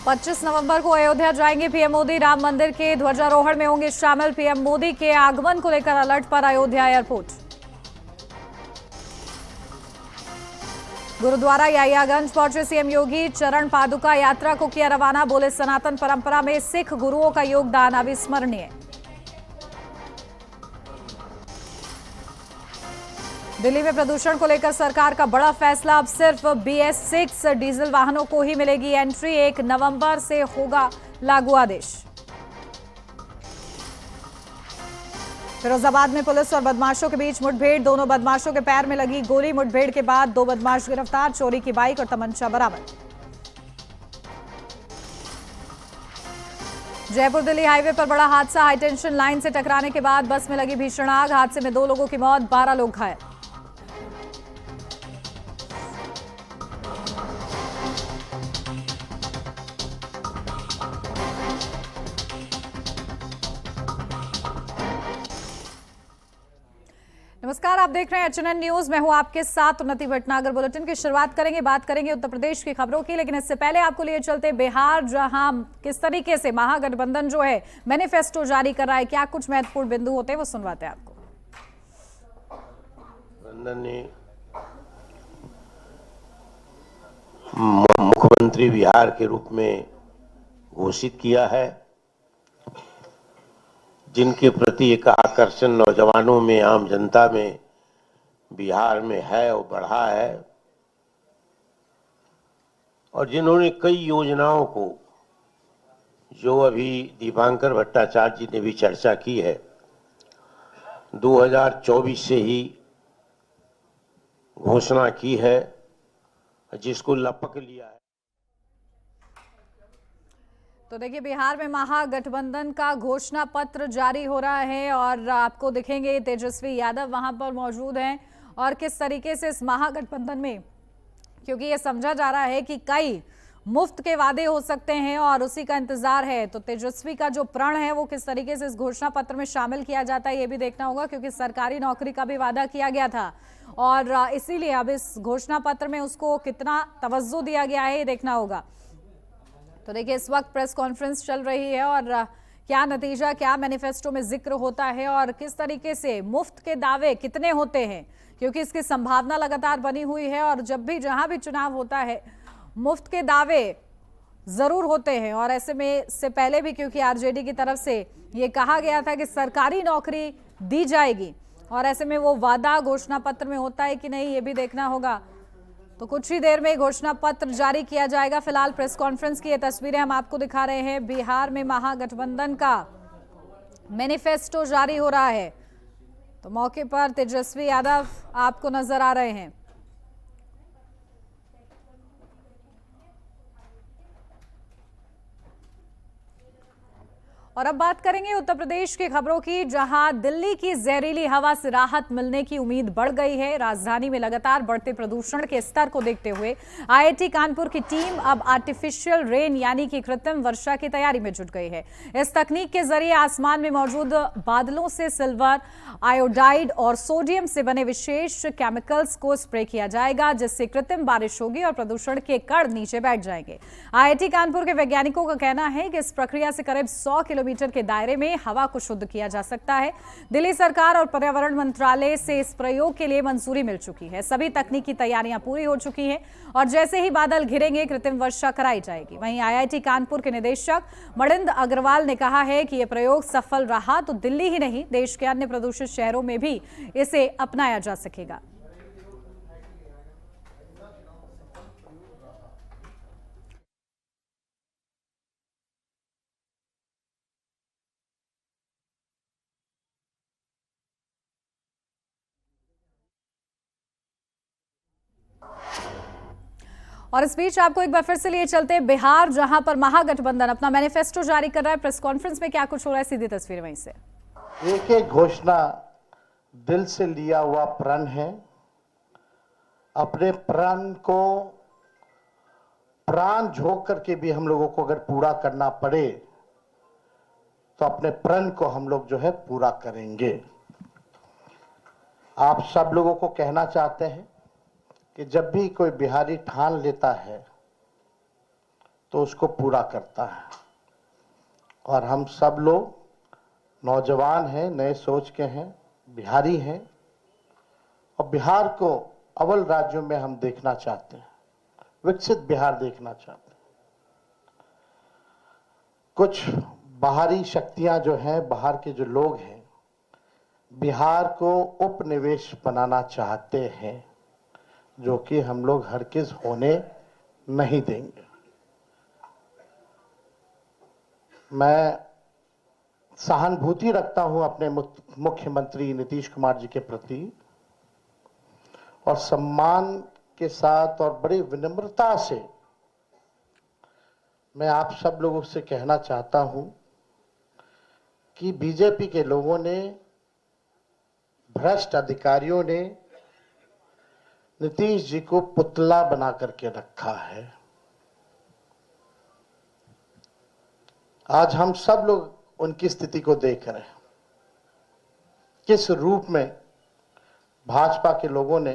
25 नवंबर को अयोध्या जाएंगे पीएम मोदी। राम मंदिर के ध्वजारोहण में होंगे शामिल। पीएम मोदी के आगमन को लेकर अलर्ट पर अयोध्या एयरपोर्ट। गुरुद्वारा यायागंज पहुंचे सीएम योगी। चरण पादुका यात्रा को किया रवाना। बोले, सनातन परंपरा में सिख गुरुओं का योगदान अविस्मरणीय। दिल्ली में प्रदूषण को लेकर सरकार का बड़ा फैसला। अब सिर्फ BS6 डीजल वाहनों को ही मिलेगी एंट्री। 1 नवंबर से होगा लागू आदेश। फिरोजाबाद में पुलिस और बदमाशों के बीच मुठभेड़। दोनों बदमाशों के पैर में लगी गोली। मुठभेड़ के बाद 2 बदमाश गिरफ्तार। चोरी की बाइक और तमंचा बरामद। जयपुर दिल्ली हाईवे पर बड़ा हादसा। हाईटेंशन लाइन से टकराने के बाद बस में लगी भीषण आग। हादसे में 2 लोगों की मौत, 12 लोग घायल। नमस्कार, आप देख रहे हैं HNN न्यूज। मैं हूं आपके साथ उन्नति भटनागर। बुलेटिन की शुरुआत करेंगे, बात करेंगे उत्तर प्रदेश की खबरों की, लेकिन इससे पहले आपको लिए चलते बिहार, जहां किस तरीके से महागठबंधन जो है मैनिफेस्टो जारी कर रहा है, क्या कुछ महत्वपूर्ण बिंदु होते हैं वो सुनवाते हैं आपको। ने मुख्यमंत्री बिहार के रूप में घोषित किया है, जिनके प्रति एक आकर्षण नौजवानों में, आम जनता में बिहार में है और बढ़ा है, और जिन्होंने कई योजनाओं को, जो अभी दीपांकर भट्टाचार्य जी ने भी चर्चा की है, 2024 से ही घोषणा की है, जिसको लपक लिया है। तो देखिए, बिहार में महागठबंधन का घोषणा पत्र जारी हो रहा है और आपको दिखेंगे तेजस्वी यादव वहां पर मौजूद हैं। और किस तरीके से इस महागठबंधन में, क्योंकि ये समझा जा रहा है कि कई मुफ्त के वादे हो सकते हैं और उसी का इंतजार है, तो तेजस्वी का जो प्रण है वो किस तरीके से इस घोषणा पत्र में शामिल किया जाता है ये भी देखना होगा, क्योंकि सरकारी नौकरी का भी वादा किया गया था और इसीलिए अब इस घोषणा पत्र में उसको कितना तवज्जो दिया गया है ये देखना होगा। तो देखिए, इस वक्त प्रेस कॉन्फ्रेंस चल रही है और क्या नतीजा, क्या मैनिफेस्टो में जिक्र होता है और किस तरीके से मुफ्त के दावे कितने होते हैं, क्योंकि इसकी संभावना लगातार बनी हुई है और जब भी जहां भी चुनाव होता है मुफ्त के दावे जरूर होते हैं। और ऐसे में से पहले भी क्योंकि RJD की तरफ से ये कहा गया था कि सरकारी नौकरी दी जाएगी, और ऐसे में वो वादा घोषणा पत्र में होता है कि नहीं ये भी देखना होगा। तो कुछ ही देर में घोषणा पत्र जारी किया जाएगा। फिलहाल प्रेस कॉन्फ्रेंस की ये तस्वीरें हम आपको दिखा रहे हैं। बिहार में महागठबंधन का मैनिफेस्टो जारी हो रहा है, तो मौके पर तेजस्वी यादव आपको नजर आ रहे हैं। और अब बात करेंगे उत्तर प्रदेश की खबरों की, जहां दिल्ली की जहरीली हवा से राहत मिलने की उम्मीद बढ़ गई है। राजधानी में लगातार बढ़ते प्रदूषण के स्तर को देखते हुए IIT कानपुर की टीम अब आर्टिफिशियल रेन यानी कि कृत्रिम वर्षा की तैयारी में जुट गई है। इस तकनीक के जरिए आसमान में मौजूद बादलों से सिल्वर, आयोडाइड और सोडियम से बने विशेष केमिकल्स को स्प्रे किया जाएगा, जिससे कृत्रिम बारिश होगी और प्रदूषण के कण नीचे बैठ जाएंगे। IIT कानपुर के वैज्ञानिकों का कहना है कि इस प्रक्रिया से करीब 100 किलोमीटर के दायरे में हवा को शुद्ध किया जा सकता है। दिल्ली सरकार और पर्यावरण मंत्रालय से इस प्रयोग के लिए मंजूरी मिल चुकी है। सभी तकनीकी तैयारियां पूरी हो चुकी हैं और जैसे ही बादल घिरेंगे कृत्रिम वर्षा कराई जाएगी। वहीं IIT कानपुर के निदेशक मणिंद्र अग्रवाल ने कहा है कि यह प्रयोग सफल रहा तो दिल्ली ही नहीं, देश के अन्य प्रदूषित शहरों में भी इसे अपनाया जा सकेगा। और इस बीच आपको एक बार फिर से लिए चलते हैं बिहार, जहां पर महागठबंधन अपना मैनिफेस्टो जारी कर रहा है। प्रेस कॉन्फ्रेंस में क्या कुछ हो रहा है, सीधी तस्वीर वहीं से। एक एक घोषणा दिल से लिया हुआ प्रण है। अपने प्रण को प्राण झोंक करके भी हम लोगों को अगर पूरा करना पड़े तो अपने प्रण को हम लोग जो है पूरा करेंगे। आप सब लोगों को कहना चाहते हैं कि जब भी कोई बिहारी ठान लेता है तो उसको पूरा करता है। और हम सब लोग नौजवान हैं, नए सोच के हैं, बिहारी हैं और बिहार को अव्वल राज्यों में हम देखना चाहते हैं, विकसित बिहार देखना चाहते हैं। कुछ बाहरी शक्तियां जो हैं, बाहर के जो लोग हैं, बिहार को उपनिवेश बनाना चाहते हैं, जो कि हम लोग हरगिज होने नहीं देंगे। मैं सहानुभूति रखता हूं अपने मुख्यमंत्री नीतीश कुमार जी के प्रति और सम्मान के साथ और बड़ी विनम्रता से मैं आप सब लोगों से कहना चाहता हूं कि बीजेपी के लोगों ने, भ्रष्ट अधिकारियों ने नीतीश जी को पुतला बना करके रखा है। आज हम सब लोग उनकी स्थिति को देख रहे हैं, किस रूप में भाजपा के लोगों ने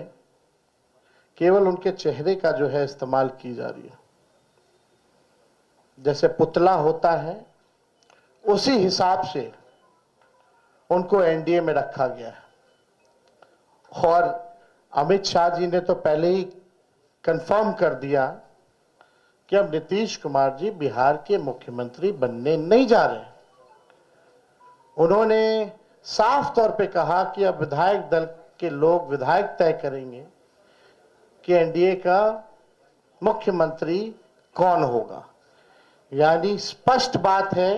केवल उनके चेहरे का जो है इस्तेमाल की जा रही है। जैसे पुतला होता है उसी हिसाब से उनको एनडीए में रखा गया है। और अमित शाह जी ने तो पहले ही कंफर्म कर दिया कि अब नीतीश कुमार जी बिहार के मुख्यमंत्री बनने नहीं जा रहे। उन्होंने साफ तौर पे कहा कि अब विधायक दल के लोग विधायक तय करेंगे कि एनडीए का मुख्यमंत्री कौन होगा। यानी स्पष्ट बात है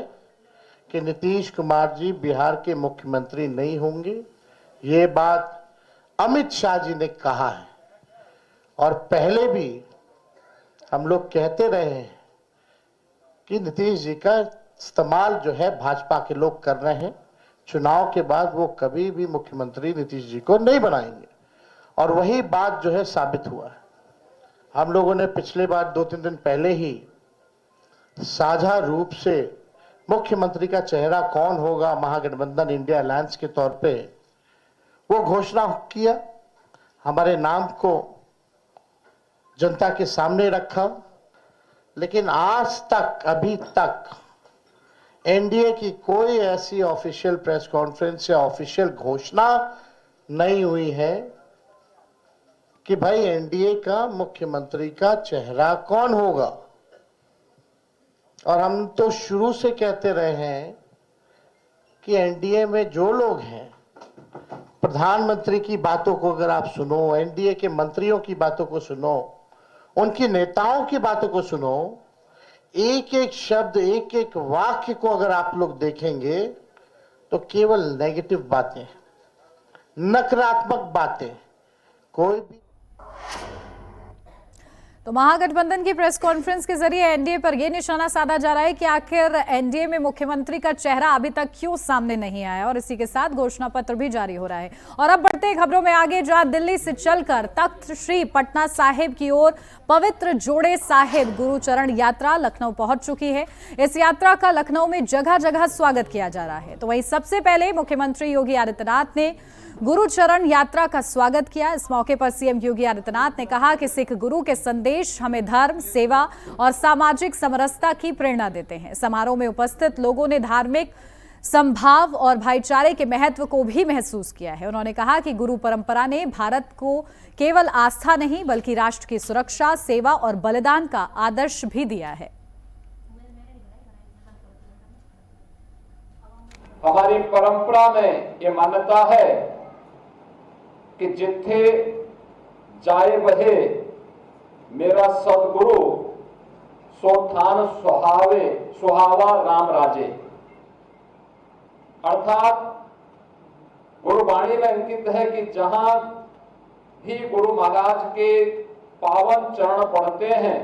कि नीतीश कुमार जी बिहार के मुख्यमंत्री नहीं होंगे। ये बात अमित शाह जी ने कहा है और पहले भी हम लोग कहते रहे हैं कि नीतीश जी का इस्तेमाल जो है भाजपा के लोग कर रहे हैं। चुनाव के बाद वो कभी भी मुख्यमंत्री नीतीश जी को नहीं बनाएंगे और वही बात जो है साबित हुआ है। हम लोगों ने पिछले बार 2-3 दिन पहले ही साझा रूप से मुख्यमंत्री का चेहरा कौन होगा महागठबंधन इंडिया अलायंस के तौर पे वो घोषणा किया, हमारे नाम को जनता के सामने रखा। लेकिन आज तक, अभी तक एनडीए की कोई ऐसी ऑफिशियल प्रेस कॉन्फ्रेंस या ऑफिशियल घोषणा नहीं हुई है कि भाई एनडीए का मुख्यमंत्री का चेहरा कौन होगा। और हम तो शुरू से कहते रहे हैं कि एनडीए में जो लोग हैं, प्रधानमंत्री की बातों को अगर आप सुनो, एनडीए के मंत्रियों की बातों को सुनो, उनके नेताओं की बातों को सुनो, एक एक शब्द, एक एक वाक्य को अगर आप लोग देखेंगे तो केवल नेगेटिव बातें, नकारात्मक बातें, कोई भी। तो महागठबंधन की प्रेस कॉन्फ्रेंस के जरिए एनडीए पर यह निशाना साधा जा रहा है कि आखिर एनडीए में मुख्यमंत्री का चेहरा अभी तक क्यों सामने नहीं आया और इसी के साथ घोषणा पत्र भी जारी हो रहा है। और अब बढ़ते खबरों में आगे, जहां दिल्ली से चलकर तख्त श्री पटना साहिब की ओर पवित्र जोड़े साहिब गुरुचरण यात्रा लखनऊ पहुंच चुकी है। इस यात्रा का लखनऊ में जगह जगह स्वागत किया जा रहा है। तो वहीं सबसे पहले मुख्यमंत्री योगी आदित्यनाथ ने गुरुचरण यात्रा का स्वागत किया। इस मौके पर सीएम योगी आदित्यनाथ ने कहा कि सिख गुरु के संदेश हमें धर्म, सेवा और सामाजिक समरसता की प्रेरणा देते हैं। समारोह में उपस्थित लोगों ने धार्मिक समभाव और भाईचारे के महत्व को भी महसूस किया है। उन्होंने कहा कि गुरु परंपरा ने भारत को केवल आस्था नहीं बल्कि राष्ट्र की सुरक्षा, सेवा और बलिदान का आदर्श भी दिया है। हमारी परंपरा में ये मान्यता है कि जिथे जाए बहे मेरा सदगुरु, सो थान सुहावा राम राजे। अर्थात गुरुवाणी में अंकित है कि जहां भी गुरु महाराज के पावन चरण पड़ते हैं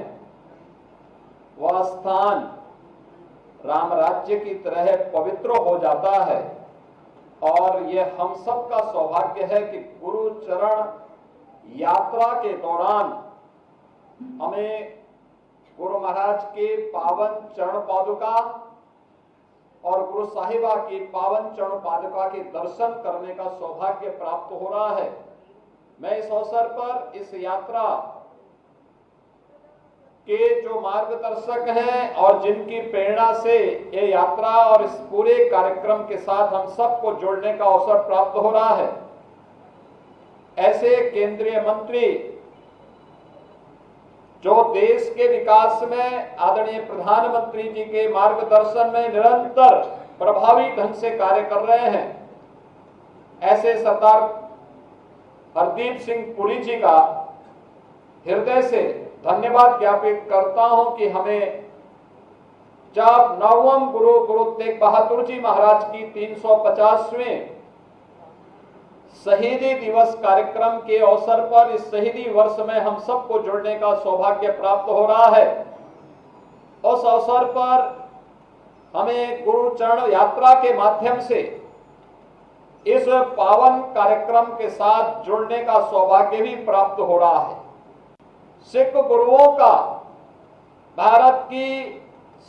वह स्थान राम राज्य की तरह पवित्र हो जाता है। और यह हम सब का सौभाग्य है कि गुरु चरण यात्रा के दौरान हमें गुरु महाराज के पावन चरण पादुका और गुरु साहिबा की पावन चरण पादुका के दर्शन करने का सौभाग्य प्राप्त हो रहा है। मैं इस अवसर पर इस यात्रा के जो मार्गदर्शक हैं और जिनकी प्रेरणा से ये यात्रा और इस पूरे कार्यक्रम के साथ हम सबको जोड़ने का अवसर प्राप्त हो रहा है, ऐसे केंद्रीय मंत्री जो देश के विकास में आदरणीय प्रधानमंत्री जी के मार्गदर्शन में निरंतर प्रभावी ढंग से कार्य कर रहे हैं, ऐसे सरदार हरदीप सिंह पुरी जी का हृदय से धन्यवाद ज्ञापित करता हूं कि हमें जब नवम गुरु तेग बहादुर जी महाराज की 350वें शहीदी दिवस कार्यक्रम के अवसर पर इस शहीदी वर्ष में हम सबको जुड़ने का सौभाग्य प्राप्त हो रहा है। उस अवसर पर हमें गुरु चरण यात्रा के माध्यम से इस पावन कार्यक्रम के साथ जुड़ने का सौभाग्य भी प्राप्त हो रहा है। सिख गुरुओं का भारत की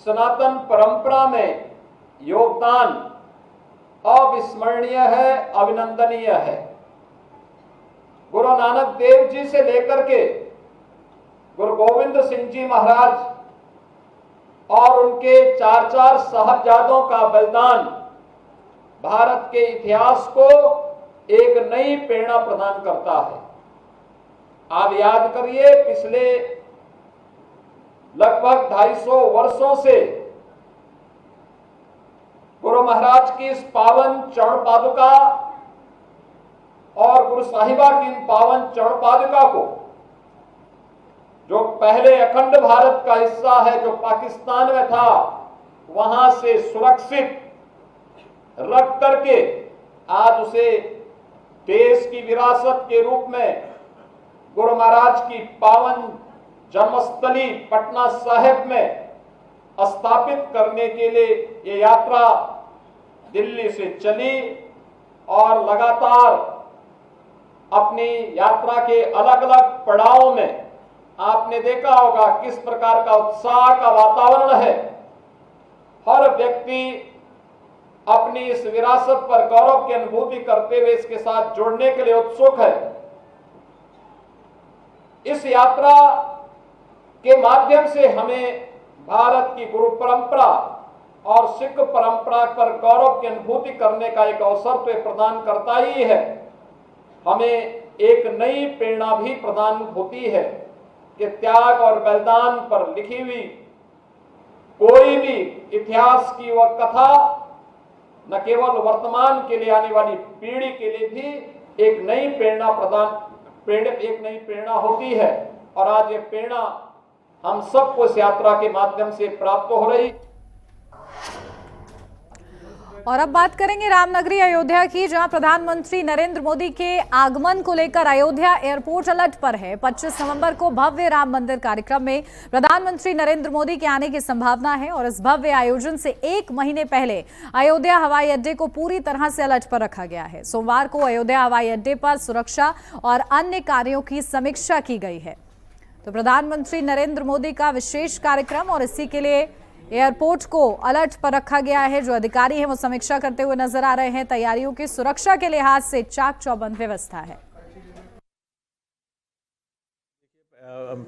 सनातन परंपरा में योगदान अविस्मरणीय है, अभिनंदनीय है। गुरु नानक देव जी से लेकर के गुरु गोविंद सिंह जी महाराज और उनके चार साहबजादों का बलिदान भारत के इतिहास को एक नई प्रेरणा प्रदान करता है। आप याद करिए, पिछले लगभग 250 वर्षों से गुरु महाराज की इस पावन चरण पादुका और गुरु साहिबा की इन पावन चरण पादुका को, जो पहले अखंड भारत का हिस्सा है, जो पाकिस्तान में था, वहां से सुरक्षित रख करके आज उसे देश की विरासत के रूप में गुरु महाराज की पावन जन्मस्थली पटना साहिब में स्थापित करने के लिए ये यात्रा दिल्ली से चली और लगातार अपनी यात्रा के अलग अलग पड़ावों में आपने देखा होगा किस प्रकार का उत्साह का वातावरण है। हर व्यक्ति अपनी इस विरासत पर गौरव की अनुभूति करते हुए इसके साथ जुड़ने के लिए उत्सुक है। इस यात्रा के माध्यम से हमें भारत की गुरु परंपरा और सिख परंपरा पर गौरव की अनुभूति करने का एक अवसर तो प्रदान करता ही है, हमें एक नई प्रेरणा भी प्रदान होती है कि त्याग और बलिदान पर लिखी हुई कोई भी इतिहास की वह कथा न केवल वर्तमान के लिए आने वाली पीढ़ी के लिए भी एक नई प्रेरणा होती है। और आज ये प्रेरणा हम सबको इस यात्रा के माध्यम से प्राप्त हो रही। और अब बात करेंगे रामनगरी अयोध्या की, जहां प्रधानमंत्री नरेंद्र मोदी के आगमन को लेकर अयोध्या एयरपोर्ट अलर्ट पर है। 25 नवंबर को भव्य राम मंदिर कार्यक्रम में प्रधानमंत्री नरेंद्र मोदी के आने की संभावना है और इस भव्य आयोजन से 1 महीने पहले अयोध्या हवाई अड्डे को पूरी तरह से अलर्ट पर रखा गया है। सोमवार को अयोध्या हवाई अड्डे पर सुरक्षा और अन्य कार्यों की समीक्षा की गई है। तो प्रधानमंत्री नरेंद्र मोदी का विशेष कार्यक्रम और इसी के लिए एयरपोर्ट को अलर्ट पर रखा गया है। जो अधिकारी हैं वो समीक्षा करते हुए नजर आ रहे हैं। तैयारियों की सुरक्षा के लिहाज से चाक चौबंद व्यवस्था है।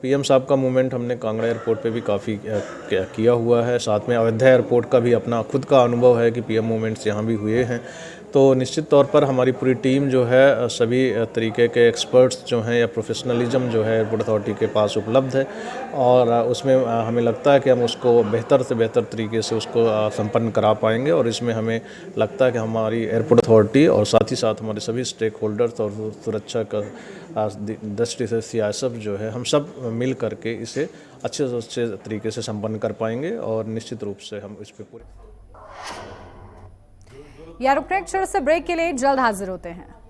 पीएम साहब का मूवमेंट हमने कांगड़ा एयरपोर्ट पे भी काफ़ी किया हुआ है। साथ में अयोध्या एयरपोर्ट का भी अपना खुद का अनुभव है कि पीएम मूवमेंट्स यहाँ भी हुए हैं। तो निश्चित तौर पर हमारी पूरी टीम जो है, सभी तरीके के एक्सपर्ट्स जो हैं या प्रोफेशनलिज्म जो है एयरपोर्ट अथॉरिटी के पास उपलब्ध है और उसमें हमें लगता है कि हम उसको बेहतर से बेहतर तरीके से उसको संपन्न करा पाएंगे। और इसमें हमें लगता है कि हमारी एयरपोर्ट अथॉरिटी और साथ ही साथ हमारे सभी स्टेक होल्डर्स और सुरक्षा का दृष्टि से सीआईएसएफ जो है, हम सब मिल करके इसे अच्छे से अच्छे तरीके से संपन्न कर पाएंगे और निश्चित रूप से हम इस पर पूरे रुकने छोड़ से ब्रेक के लिए जल्द हाजिर होते हैं।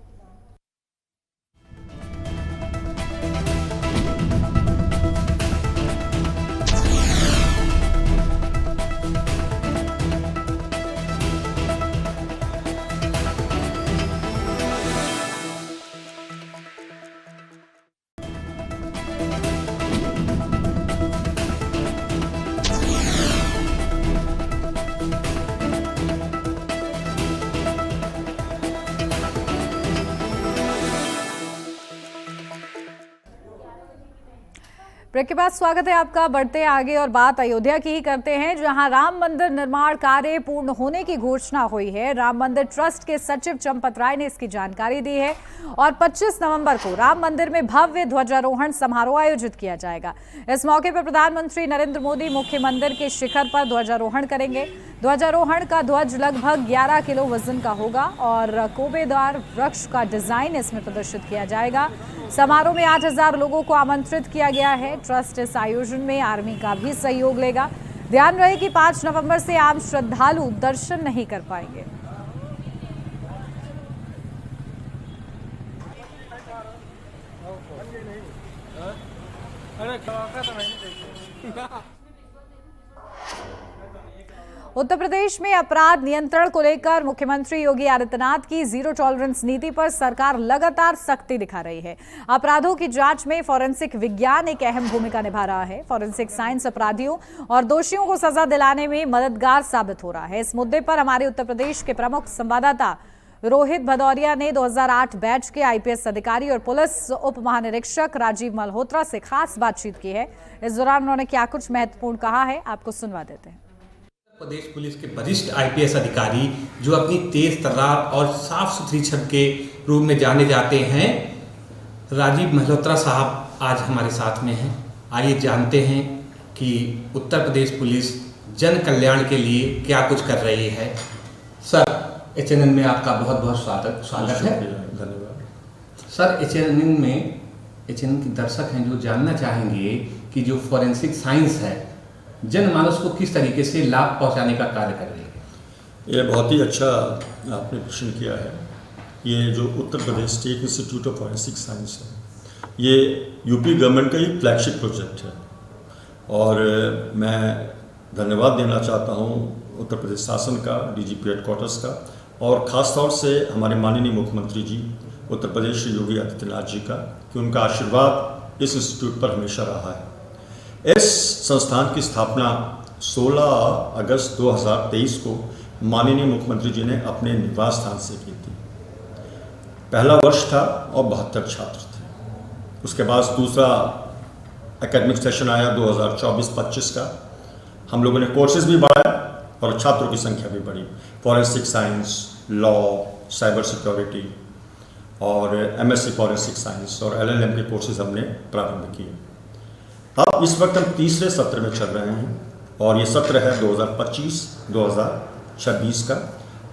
ब्रेक के बाद स्वागत है आपका। बढ़ते हैं आगे और बात अयोध्या की ही करते हैं, जहां राम मंदिर निर्माण कार्य पूर्ण होने की घोषणा हुई है। राम मंदिर ट्रस्ट के सचिव चंपत राय ने इसकी जानकारी दी है और 25 नवंबर को राम मंदिर में भव्य ध्वजारोहण समारोह आयोजित किया जाएगा। इस मौके पर प्रधानमंत्री नरेंद्र मोदी मुख्य मंदिर के शिखर पर ध्वजारोहण करेंगे। ध्वजारोहण का ध्वज लगभग 11 किलो वजन का होगा और कोबेदार वृक्ष का डिजाइन इसमें प्रदर्शित किया जाएगा। समारोह में 8000 लोगों को आमंत्रित किया गया है। ट्रस्ट इस आयोजन में आर्मी का भी सहयोग लेगा। ध्यान रहे कि 5 नवंबर से आम श्रद्धालु दर्शन नहीं कर पाएंगे। उत्तर प्रदेश में अपराध नियंत्रण को लेकर मुख्यमंत्री योगी आदित्यनाथ की जीरो टॉलरेंस नीति पर सरकार लगातार सख्ती दिखा रही है। अपराधों की जांच में फॉरेंसिक विज्ञान एक अहम भूमिका निभा रहा है। फॉरेंसिक साइंस अपराधियों और दोषियों को सजा दिलाने में मददगार साबित हो रहा है। इस मुद्दे पर हमारे उत्तर प्रदेश के प्रमुख संवाददाता रोहित भदौरिया ने 2008 बैच के आईपीएस अधिकारी और पुलिस उप महानिरीक्षक राजीव मल्होत्रा से खास बातचीत की है। इस दौरान उन्होंने क्या कुछ महत्वपूर्ण कहा है, आपको सुनवा देते हैं। प्रदेश पुलिस के वरिष्ठ आईपीएस अधिकारी जो अपनी तेज तर्रार और साफ सुथरी छवि के रूप में जाने जाते हैं, राजीव मल्होत्रा साहब आज हमारे साथ में हैं। आइए जानते हैं कि उत्तर प्रदेश पुलिस जन कल्याण के लिए क्या कुछ कर रही है। सर, एचएनएन में आपका बहुत बहुत स्वागत है। धन्यवाद। सर, एचएनएन के दर्शक हैं जो जानना चाहेंगे कि जो फॉरेंसिक साइंस है जनमानस को किस तरीके से लाभ पहुंचाने का कार्य कर रही है। ये बहुत ही अच्छा आपने प्रश्न किया है। ये जो Uttar Pradesh state institute of forensic science है, ये यूपी गवर्नमेंट का एक फ्लैगशिप प्रोजेक्ट है और मैं धन्यवाद देना चाहता हूँ उत्तर प्रदेश शासन का, डीजीपी हेडक्वार्टर्स का और ख़ास तौर से हमारे माननीय मुख्यमंत्री जी उत्तर प्रदेश श्री योगी आदित्यनाथ जी का, कि उनका आशीर्वाद इस इंस्टीट्यूट पर हमेशा रहा है। इस संस्थान की स्थापना 16 अगस्त 2023 को माननीय मुख्यमंत्री जी ने अपने निवास स्थान से की थी। पहला वर्ष था और 72 छात्र थे। उसके बाद दूसरा एकेडमिक सेशन आया 2024-25 का। हम लोगों ने कोर्सेज भी बढ़ाया और छात्रों की संख्या भी बढ़ी। Forensic science, law, cyber security और एमएससी फॉरेंसिक साइंस और एलएलएम के कोर्सेज हमने प्रारंभ किए। अब इस वक्त हम तीसरे सत्र में चल रहे हैं और ये सत्र है 2025-2026 का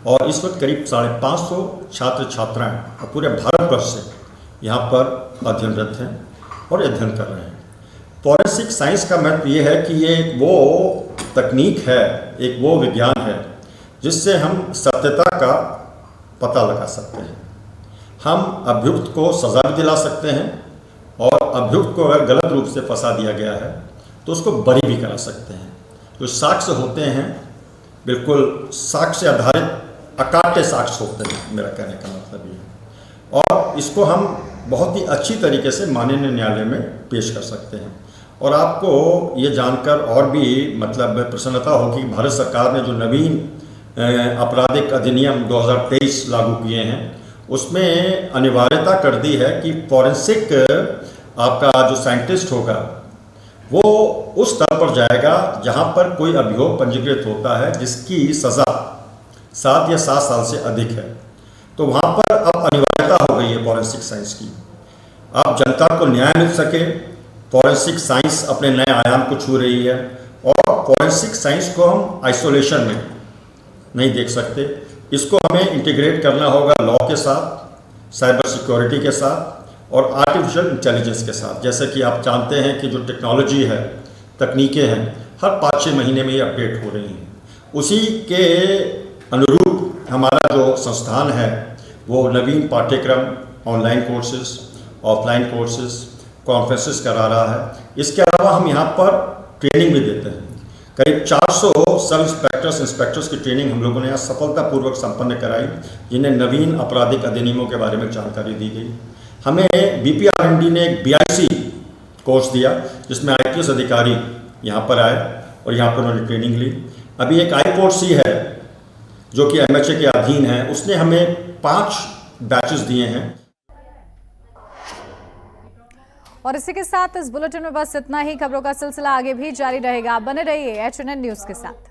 और इस वक्त करीब 550 छात्र छात्राएं और पूरे भारतवर्ष से यहाँ पर अध्ययनरत हैं और अध्ययन कर रहे हैं। फॉरेंसिक साइंस का महत्व ये है कि ये एक वो तकनीक है, एक वो विज्ञान है जिससे हम सत्यता का पता लगा सकते हैं। हम अभियुक्त को सजा भी दिला सकते हैं और अभियुक्त को अगर गलत रूप से फंसा दिया गया है तो उसको बरी भी करा सकते हैं। जो साक्ष्य होते हैं बिल्कुल साक्ष्य आधारित अकाट्य साक्ष्य होते हैं, मेरा कहने का मतलब ये है। और इसको हम बहुत ही अच्छी तरीके से माननीय न्यायालय में पेश कर सकते हैं। और आपको ये जानकर और भी मतलब प्रसन्नता होगी, भारत सरकार ने जो नवीन आपराधिक अधिनियम 2023 लागू किए हैं उसमें अनिवार्यता कर दी है कि फॉरेंसिक आपका जो साइंटिस्ट होगा वो उस स्तर पर जाएगा जहां पर कोई अभियोग पंजीकृत होता है जिसकी सज़ा 7 या 7 साल से अधिक है। तो वहां पर अब अनिवार्यता हो गई है फॉरेंसिक साइंस की। अब जनता को न्याय मिल सके, फॉरेंसिक साइंस अपने नए आयाम को छू रही है और फॉरेंसिक साइंस को हम आइसोलेशन में नहीं देख सकते। इसको हमें इंटीग्रेट करना होगा लॉ के साथ, साइबर सिक्योरिटी के साथ और आर्टिफिशियल इंटेलिजेंस के साथ। जैसे कि आप जानते हैं कि जो टेक्नोलॉजी है, तकनीकें हैं, हर 5-6 महीने में ये अपडेट हो रही हैं। उसी के अनुरूप हमारा जो संस्थान है वो नवीन पाठ्यक्रम, online courses, offline courses, conferences करा रहा है। इसके अलावा हम यहाँ पर ट्रेनिंग भी देते हैं। करीब 400 सब इंस्पेक्टर्स की ट्रेनिंग हम लोगों ने यहाँ सफलतापूर्वक संपन्न कराई, जिन्हें नवीन आपराधिक अधिनियमों के बारे में जानकारी दी गई। हमें BPRND ने एक BIC कोर्स दिया जिसमें IPS अधिकारी यहाँ पर आए और यहाँ पर उन्होंने ट्रेनिंग ली। अभी एक IPOC है जो कि MHA के अधीन है, उसने हमें 5 बैचेस दिए हैं। और इसी के साथ इस बुलेटिन में बस इतना ही। खबरों का सिलसिला आगे भी जारी रहेगा। आप बने रहिए HNN न्यूज के साथ।